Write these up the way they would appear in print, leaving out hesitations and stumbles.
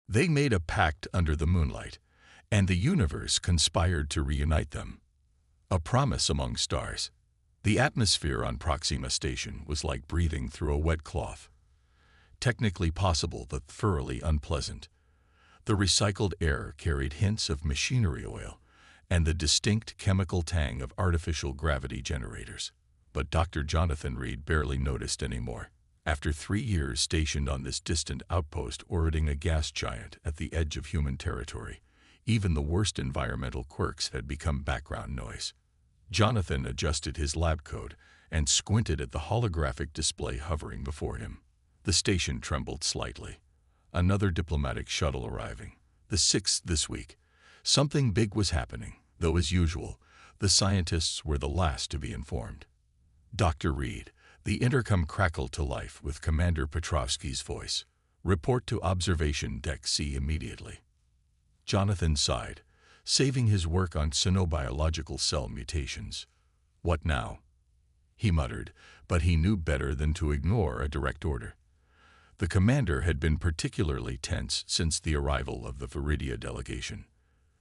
They made a pact under the moonlight, and the universe conspired to reunite them. A promise among stars. The atmosphere on Proxima Station was like breathing through a wet cloth. Technically possible, but thoroughly unpleasant. The recycled air carried hints of machinery oil and the distinct chemical tang of artificial gravity generators. But Dr. Jonathan Reed barely noticed anymore. After 3 years stationed on this distant outpost orbiting a gas giant at the edge of human territory, even the worst environmental quirks had become background noise. Jonathan adjusted his lab coat and squinted at the holographic display hovering before him. The station trembled slightly. Another diplomatic shuttle arriving, the 6th this week. Something big was happening, though as usual, the scientists were the last to be informed. Dr. Reed, the intercom crackled to life with Commander Petrovsky's voice. Report to Observation Deck C immediately. Jonathan sighed, saving his work on xenobiological cell mutations. What now? He muttered, but he knew better than to ignore a direct order. The commander had been particularly tense since the arrival of the Viridia delegation.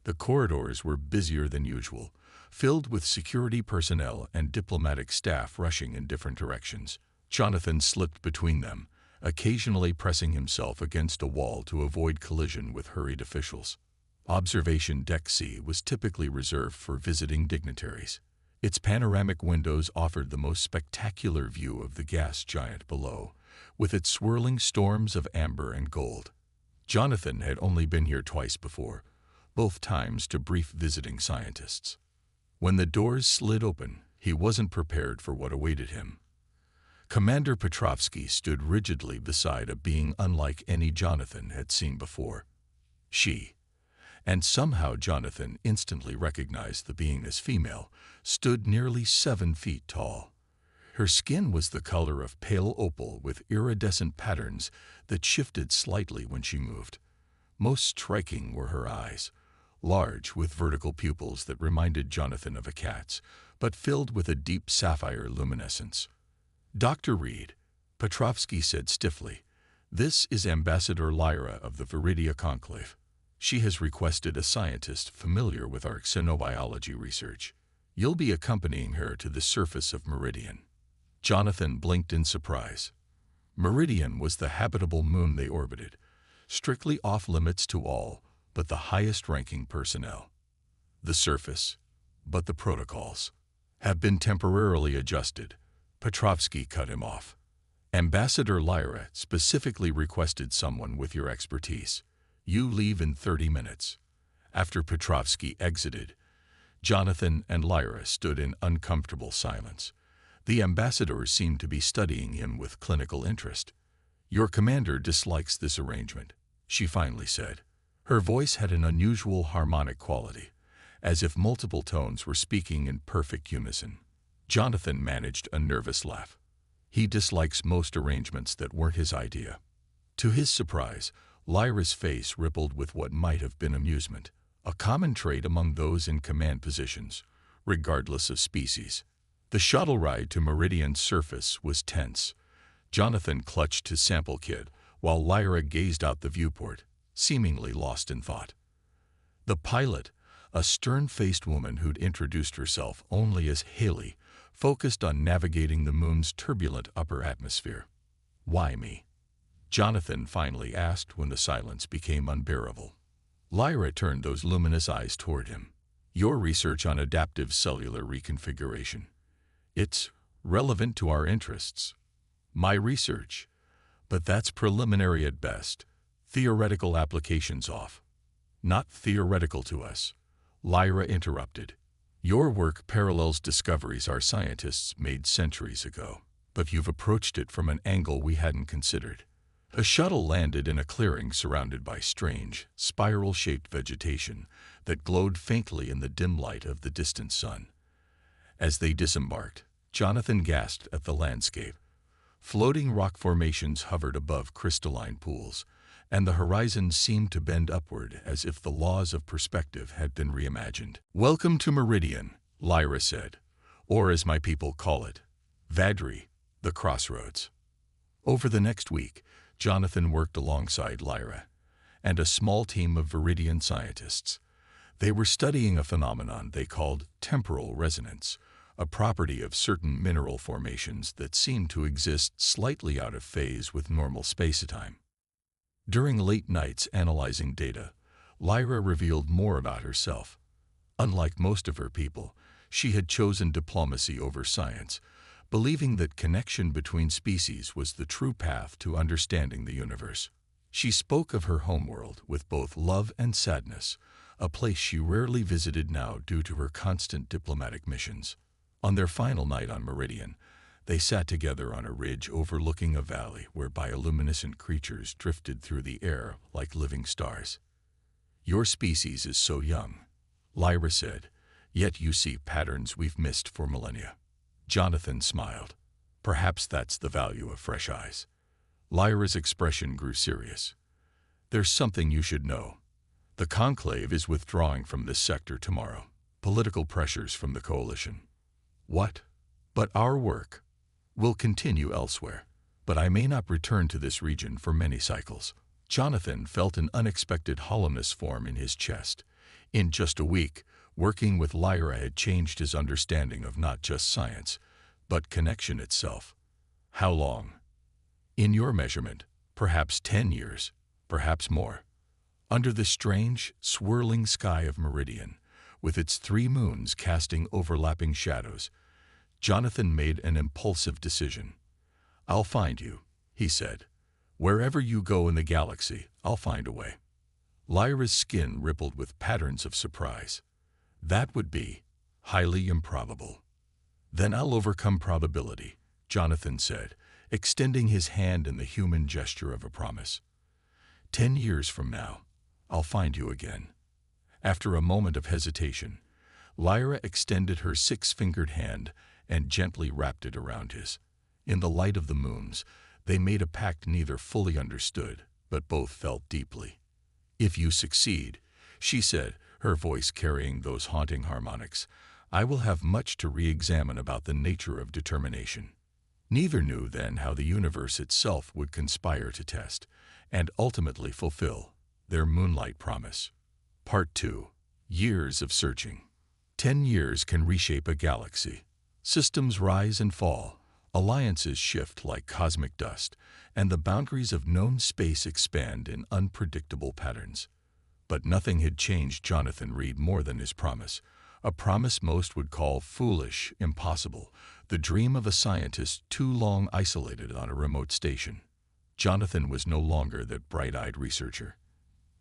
The corridors were busier than usual, filled with security personnel and diplomatic staff rushing in different directions. Jonathan slipped between them, occasionally pressing himself against a wall to avoid collision with hurried officials. Observation Deck C was typically reserved for visiting dignitaries. Its panoramic windows offered the most spectacular view of the gas giant below, with its swirling storms of amber and gold. Jonathan had only been here twice before, both times to brief visiting scientists. When the doors slid open, he wasn't prepared for what awaited him. Commander Petrovsky stood rigidly beside a being unlike any Jonathan had seen before. And somehow Jonathan instantly recognized the being as female, stood nearly 7 feet tall. Her skin was the color of pale opal with iridescent patterns that shifted slightly when she moved. Most striking were her eyes, large with vertical pupils that reminded Jonathan of a cat's, but filled with a deep sapphire luminescence. Dr. Reed, Petrovsky said stiffly, this is Ambassador Lyra of the Viridia Conclave. She has requested a scientist familiar with our xenobiology research. You'll be accompanying her to the surface of Meridian. Jonathan blinked in surprise. Meridian was the habitable moon they orbited, strictly off-limits to all but the highest-ranking personnel. The surface, but the protocols, have been temporarily adjusted. Petrovsky cut him off. Ambassador Lyra specifically requested someone with your expertise. You leave in 30 minutes. After Petrovsky exited, Jonathan and Lyra stood in uncomfortable silence. The ambassador seemed to be studying him with clinical interest. Your commander dislikes this arrangement, she finally said. Her voice had an unusual harmonic quality, as if multiple tones were speaking in perfect unison. Jonathan managed a nervous laugh. He dislikes most arrangements that weren't his idea. To his surprise, Lyra's face rippled with what might have been amusement, a common trait among those in command positions, regardless of species. The shuttle ride to Meridian's surface was tense. Jonathan clutched his sample kit, while Lyra gazed out the viewport, seemingly lost in thought. The pilot, a stern-faced woman who'd introduced herself only as Haley, focused on navigating the moon's turbulent upper atmosphere. Why me? Jonathan finally asked when the silence became unbearable. Lyra turned those luminous eyes toward him. Your research on adaptive cellular reconfiguration. It's relevant to our interests. My research. But that's preliminary at best. Theoretical applications off. Not theoretical to us. Lyra interrupted. Your work parallels discoveries our scientists made centuries ago, but you've approached it from an angle we hadn't considered. A shuttle landed in a clearing surrounded by strange, spiral-shaped vegetation that glowed faintly in the dim light of the distant sun. As they disembarked, Jonathan gasped at the landscape. Floating rock formations hovered above crystalline pools, and the horizon seemed to bend upward as if the laws of perspective had been reimagined. Welcome to Meridian, Lyra said, or as my people call it, Vadri, the crossroads. Over the next week, Jonathan worked alongside Lyra, and a small team of Viridian scientists. They were studying a phenomenon they called temporal resonance, a property of certain mineral formations that seemed to exist slightly out of phase with normal spacetime. During late nights analyzing data, Lyra revealed more about herself. Unlike most of her people, she had chosen diplomacy over science, believing that connection between species was the true path to understanding the universe. She spoke of her homeworld with both love and sadness, a place she rarely visited now due to her constant diplomatic missions. On their final night on Meridian, they sat together on a ridge overlooking a valley where bioluminescent creatures drifted through the air like living stars. "Your species is so young," Lyra said, "yet you see patterns we've missed for millennia." Jonathan smiled. "Perhaps that's the value of fresh eyes." Lyra's expression grew serious. "There's something you should know. The Conclave is withdrawing from this sector tomorrow. Political pressures from the Coalition." "What? But our work will continue elsewhere. But I may not return to this region for many cycles." Jonathan felt an unexpected hollowness form in his chest. In just a week, working with Lyra had changed his understanding of not just science, but connection itself. "How long?" "In your measurement, perhaps 10 years, perhaps more." Under the strange, swirling sky of Meridian, with its 3 moons casting overlapping shadows, Jonathan made an impulsive decision. "I'll find you," he said. "Wherever you go in the galaxy, I'll find a way." Lyra's skin rippled with patterns of surprise. "That would be highly improbable." "Then I'll overcome probability," Jonathan said, extending his hand in the human gesture of a promise. 10 years from now, I'll find you again." After a moment of hesitation, Lyra extended her 6-fingered hand and gently wrapped it around his. In the light of the moons, they made a pact neither fully understood, but both felt deeply. "If you succeed," she said, her voice carrying those haunting harmonics, "I will have much to re-examine about the nature of determination." Neither knew then how the universe itself would conspire to test, and ultimately fulfill, their Moonlight promise. Part 2. Years of searching. 10 years can reshape a galaxy. Systems rise and fall, alliances shift like cosmic dust, and the boundaries of known space expand in unpredictable patterns. But nothing had changed Jonathan Reed more than his promise, a promise most would call foolish, impossible, the dream of a scientist too long isolated on a remote station. Jonathan was no longer that bright-eyed researcher.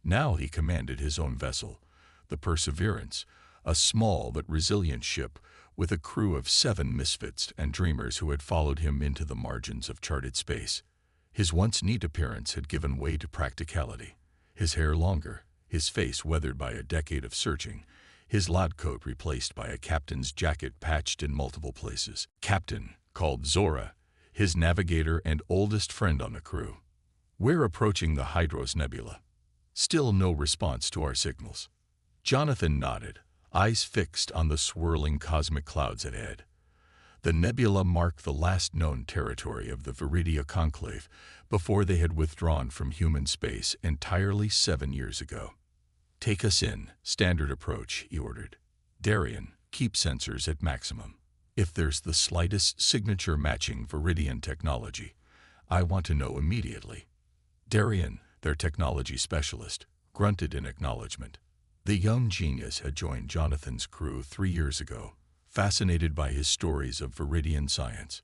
Now he commanded his own vessel, the Perseverance, a small but resilient ship with a crew of 7 misfits and dreamers who had followed him into the margins of charted space. His once neat appearance had given way to practicality. His hair longer, his face weathered by a decade of searching, his lab coat replaced by a captain's jacket patched in multiple places. Captain, called Zora, his navigator and oldest friend on the crew. "We're approaching the Hydros Nebula. Still no response to our signals." Jonathan nodded, eyes fixed on the swirling cosmic clouds ahead. The nebula marked the last known territory of the Viridia Conclave before they had withdrawn from human space entirely 7 years ago. "Take us in, standard approach," he ordered. "Darian, keep sensors at maximum. If there's the slightest signature matching Viridian technology, I want to know immediately." Darian, their technology specialist, grunted in acknowledgement. The young genius had joined Jonathan's crew 3 years ago, fascinated by his stories of Viridian science.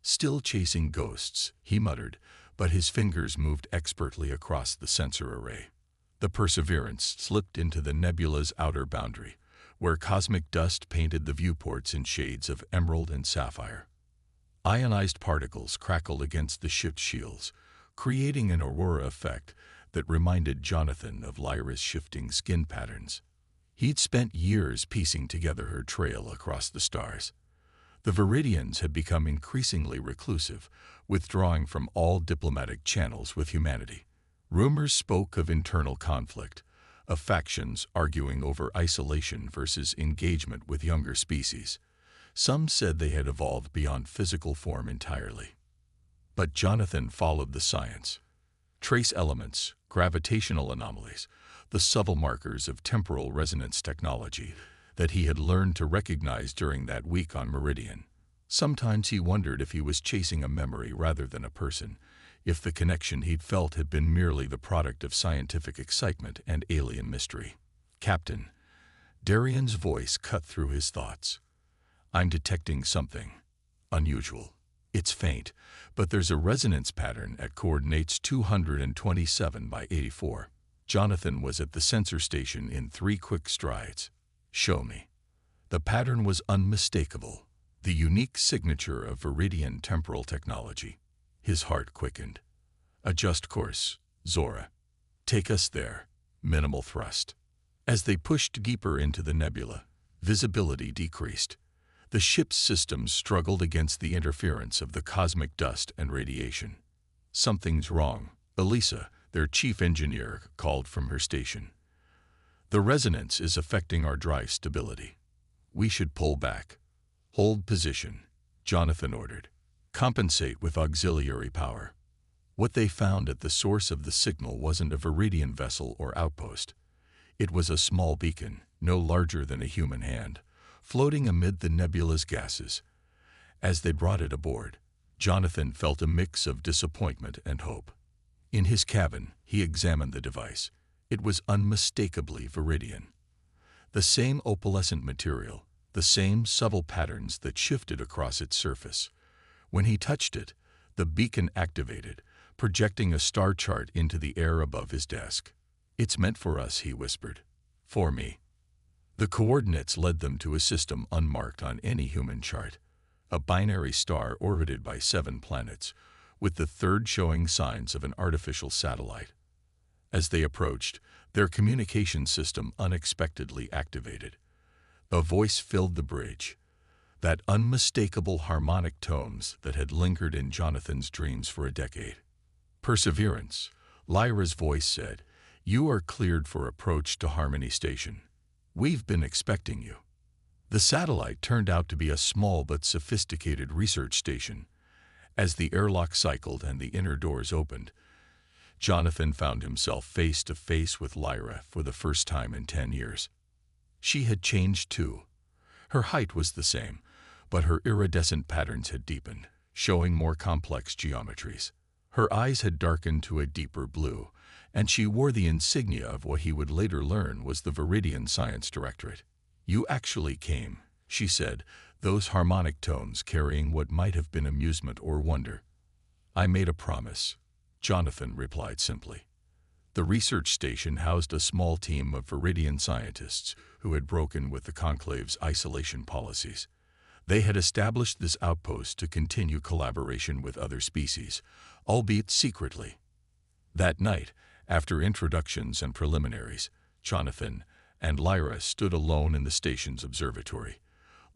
"Still chasing ghosts," he muttered, but his fingers moved expertly across the sensor array. The Perseverance slipped into the nebula's outer boundary, where cosmic dust painted the viewports in shades of emerald and sapphire. Ionized particles crackled against the ship's shields, creating an aurora effect that reminded Jonathan of Lyra's shifting skin patterns. He'd spent years piecing together her trail across the stars. The Viridians had become increasingly reclusive, withdrawing from all diplomatic channels with humanity. Rumors spoke of internal conflict, of factions arguing over isolation versus engagement with younger species. Some said they had evolved beyond physical form entirely. But Jonathan followed the science. Trace elements, gravitational anomalies, the subtle markers of temporal resonance technology that he had learned to recognize during that week on Meridian. Sometimes he wondered if he was chasing a memory rather than a person, if the connection he'd felt had been merely the product of scientific excitement and alien mystery. "Captain," Darian's voice cut through his thoughts. "I'm detecting something unusual. It's faint, but there's a resonance pattern at coordinates 227 by 84. Jonathan was at the sensor station in 3 quick strides. "Show me." The pattern was unmistakable, the unique signature of Viridian temporal technology. His heart quickened. "Adjust course, Zora. Take us there." Minimal thrust. As they pushed deeper into the nebula, visibility decreased. The ship's systems struggled against the interference of the cosmic dust and radiation. "Something's wrong," Elisa, their chief engineer, called from her station. "The resonance is affecting our drive stability. We should pull back." "Hold position," Jonathan ordered. "Compensate with auxiliary power." What they found at the source of the signal wasn't a Viridian vessel or outpost. It was a small beacon, no larger than a human hand, floating amid the nebula's gases. As they brought it aboard, Jonathan felt a mix of disappointment and hope. In his cabin, he examined the device. It was unmistakably Viridian. The same opalescent material, the same subtle patterns that shifted across its surface. When he touched it, the beacon activated, projecting a star chart into the air above his desk. "It's meant for us," he whispered. "For me." The coordinates led them to a system unmarked on any human chart, a binary star orbited by 7 planets, with the 3rd showing signs of an artificial satellite. As they approached, their communication system unexpectedly activated. A voice filled the bridge, that unmistakable harmonic tones that had lingered in Jonathan's dreams for a decade. "Perseverance," Lyra's voice said. "You are cleared for approach to Harmony Station. We've been expecting you." The satellite turned out to be a small but sophisticated research station. As the airlock cycled and the inner doors opened, Jonathan found himself face to face with Lyra for the first time in 10 years. She had changed too. Her height was the same, but her iridescent patterns had deepened, showing more complex geometries. Her eyes had darkened to a deeper blue, and she wore the insignia of what he would later learn was the Viridian Science Directorate. "You actually came," she said, those harmonic tones carrying what might have been amusement or wonder. "I made a promise," Jonathan replied simply. The research station housed a small team of Viridian scientists who had broken with the Conclave's isolation policies. They had established this outpost to continue collaboration with other species, albeit secretly. That night, after introductions and preliminaries, Jonathan and Lyra stood alone in the station's observatory,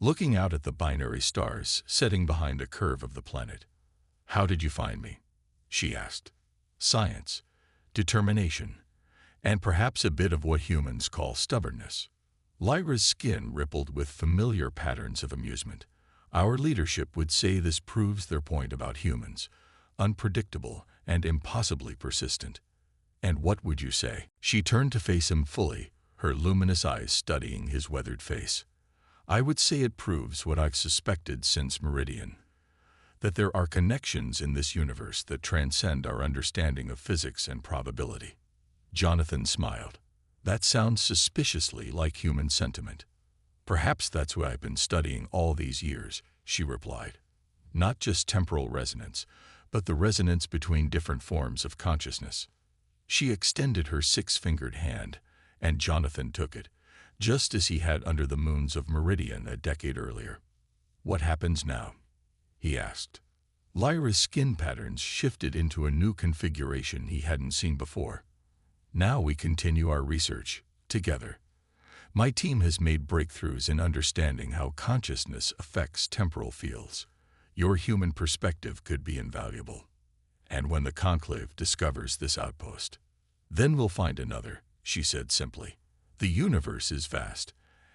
looking out at the binary stars setting behind a curve of the planet. "How did you find me?" she asked. "Science, determination, and perhaps a bit of what humans call stubbornness." Lyra's skin rippled with familiar patterns of amusement. "Our leadership would say this proves their point about humans, unpredictable and impossibly persistent." "And what would you say?" She turned to face him fully, her luminous eyes studying his weathered face. "I would say it proves what I've suspected since Meridian, that there are connections in this universe that transcend our understanding of physics and probability." Jonathan smiled. "That sounds suspiciously like human sentiment." "Perhaps that's what I've been studying all these years," she replied. "Not just temporal resonance, but the resonance between different forms of consciousness." She extended her 6-fingered hand, and Jonathan took it, just as he had under the moons of Meridian a decade earlier. "What happens now?" he asked. Lyra's skin patterns shifted into a new configuration he hadn't seen before. "Now we continue our research, together. My team has made breakthroughs in understanding how consciousness affects temporal fields. Your human perspective could be invaluable. And when the Conclave discovers this outpost, then we'll find another," she said simply. "The universe is vast,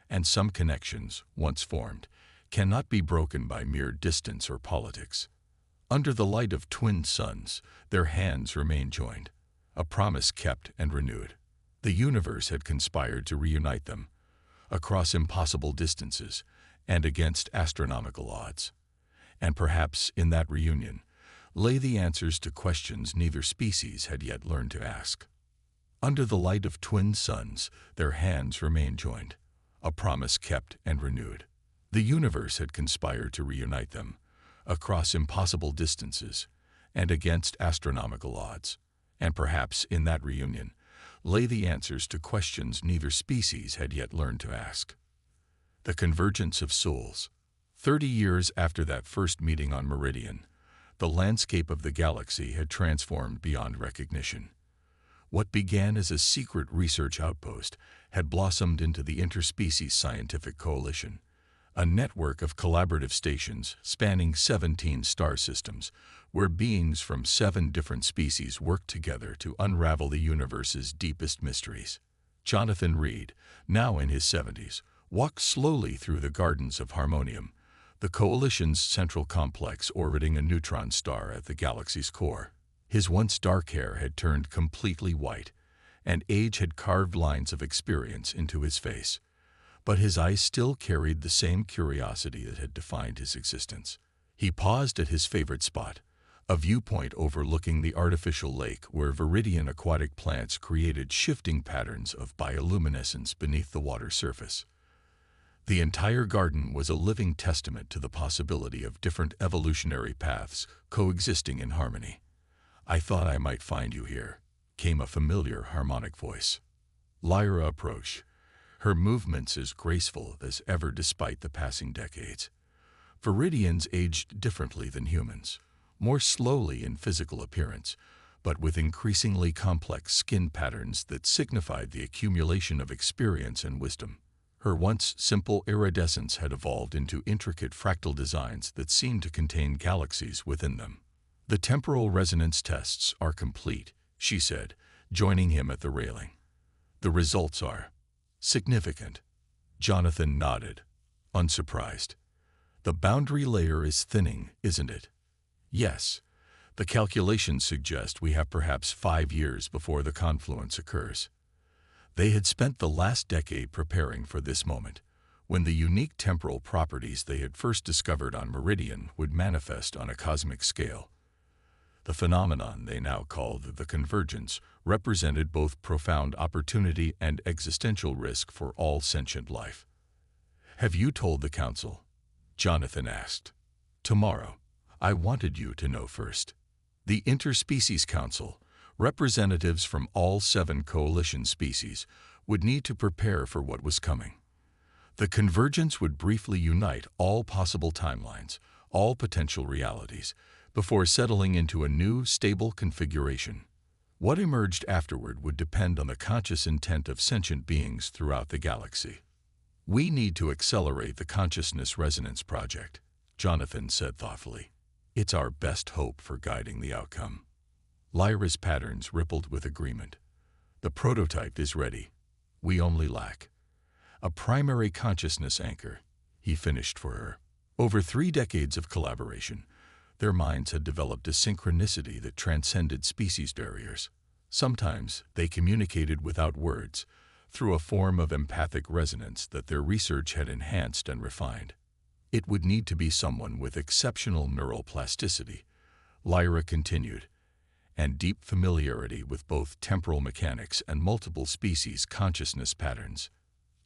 and some connections, once formed, cannot be broken by mere distance or politics. Under the light of twin suns, their hands remain joined. a promise kept and renewed. The universe had conspired to reunite them, across impossible distances and against astronomical odds. And perhaps in that reunion lay the answers to questions neither species had yet learned to ask. Under the light of twin suns, their hands remained joined, a promise kept and renewed. The universe had conspired to reunite them, across impossible distances and against astronomical odds. And perhaps in that reunion lay the answers to questions neither species had yet learned to ask. The convergence of souls. 30 years after that first meeting on Meridian, the landscape of the galaxy had transformed beyond recognition. What began as a secret research outpost had blossomed into the Interspecies Scientific Coalition, a network of collaborative stations spanning 17 star systems, where beings from 7 different species worked together to unravel the universe's deepest mysteries. Jonathan Reed, now in his 70s, walked slowly through the gardens of Harmonium, the Coalition's central complex orbiting a neutron star at the galaxy's core. His once dark hair had turned completely white, and age had carved lines of experience into his face. But his eyes still carried the same curiosity that had defined his existence. He paused at his favorite spot, a viewpoint overlooking the artificial lake where viridian aquatic plants created shifting patterns of bioluminescence beneath the water surface. The entire garden was a living testament to the possibility of different evolutionary paths coexisting in harmony. "I thought I might find you here," came a familiar harmonic voice. Lyra approached, her movements as graceful as ever despite the passing decades. Viridians aged differently than humans, more slowly in physical appearance, but with increasingly complex skin patterns that signified the accumulation of experience and wisdom. Her once simple iridescence had evolved into intricate fractal designs that seemed to contain galaxies within them. "The temporal resonance tests are complete," she said, joining him at the railing. "The results are significant." Jonathan nodded, unsurprised. "The boundary layer is thinning, isn't it?" "Yes. The calculations suggest we have perhaps 5 years before the confluence occurs." They had spent the last decade preparing for this moment, when the unique temporal properties they had first discovered on Meridian would manifest on a cosmic scale. The phenomenon they now called the convergence represented both profound opportunity and existential risk for all sentient life. "Have you told the Council?" Jonathan asked. "Tomorrow. I wanted you to know first." The Interspecies Council, representatives from all 7 coalition species, would need to prepare for what was coming. The convergence would briefly unite all possible timelines, all potential realities, before settling into a new, stable configuration. What emerged afterward would depend on the conscious intent of sentient beings throughout the galaxy. "We need to accelerate the Consciousness Resonance Project," Jonathan said thoughtfully. "It's our best hope for guiding the outcome." Lyra's patterns rippled with agreement. "The prototype is ready. We only lack a primary consciousness anchor," he finished for her. Over 3 decades of collaboration, their minds had developed a synchronicity that transcended species barriers. Sometimes they communicated without words, through a form of empathic resonance that their research had enhanced and refined. "It would need to be someone with exceptional neural plasticity," Lyra continued, "and deep familiarity with both temporal mechanics and multiple species consciousness patterns."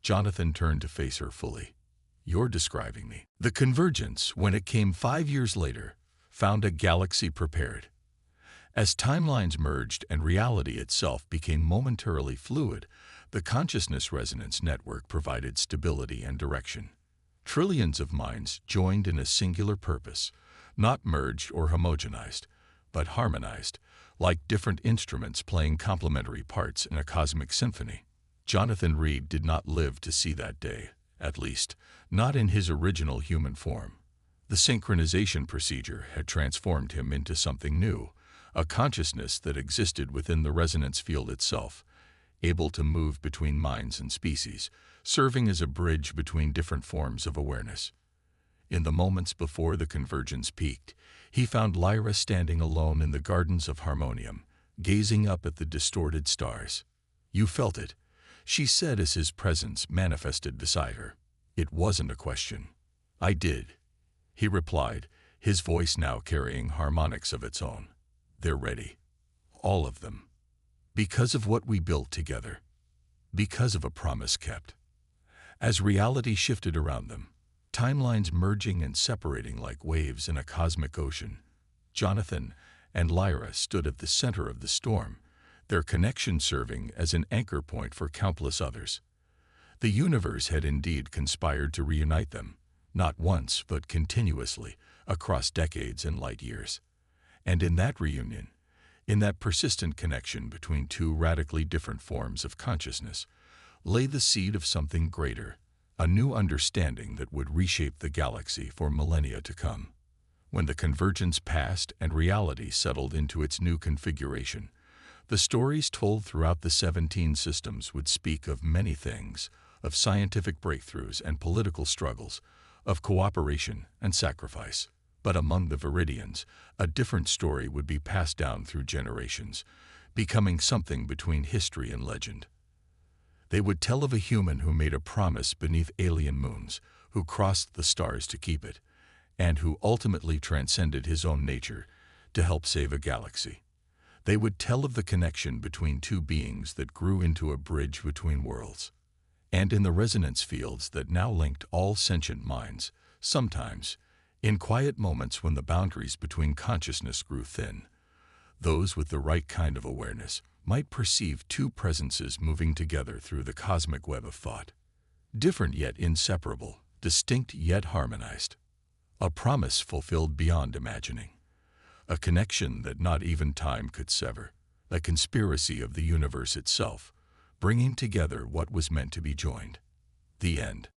Jonathan turned to face her fully. "You're describing me." The convergence, when it came 5 years later, found a galaxy prepared. As timelines merged and reality itself became momentarily fluid, the consciousness resonance network provided stability and direction. Trillions of minds joined in a singular purpose, not merged or homogenized, but harmonized, like different instruments playing complementary parts in a cosmic symphony. Jonathan Reed did not live to see that day, at least, not in his original human form. The synchronization procedure had transformed him into something new, a consciousness that existed within the resonance field itself, able to move between minds and species, serving as a bridge between different forms of awareness. In the moments before the convergence peaked, he found Lyra standing alone in the gardens of Harmonium, gazing up at the distorted stars. "You felt it," she said as his presence manifested beside her. It wasn't a question. "I did," he replied, his voice now carrying harmonics of its own. "They're ready. All of them. Because of what we built together. Because of a promise kept." As reality shifted around them, timelines merging and separating like waves in a cosmic ocean, Jonathan and Lyra stood at the center of the storm, their connection serving as an anchor point for countless others. The universe had indeed conspired to reunite them, not once but continuously, across decades and light years. And in that reunion, in that persistent connection between two radically different forms of consciousness, lay the seed of something greater, a new understanding that would reshape the galaxy for millennia to come. When the convergence passed and reality settled into its new configuration, the stories told throughout the 17 systems would speak of many things, of scientific breakthroughs and political struggles, of cooperation and sacrifice. But among the Viridians, a different story would be passed down through generations, becoming something between history and legend. They would tell of a human who made a promise beneath alien moons, who crossed the stars to keep it, and who ultimately transcended his own nature to help save a galaxy. They would tell of the connection between two beings that grew into a bridge between worlds. And in the resonance fields that now linked all sentient minds, sometimes, in quiet moments when the boundaries between consciousness grew thin, those with the right kind of awareness might perceive two presences moving together through the cosmic web of thought. Different yet inseparable, distinct yet harmonized. A promise fulfilled beyond imagining. A connection that not even time could sever. A conspiracy of the universe itself, bringing together what was meant to be joined. The end.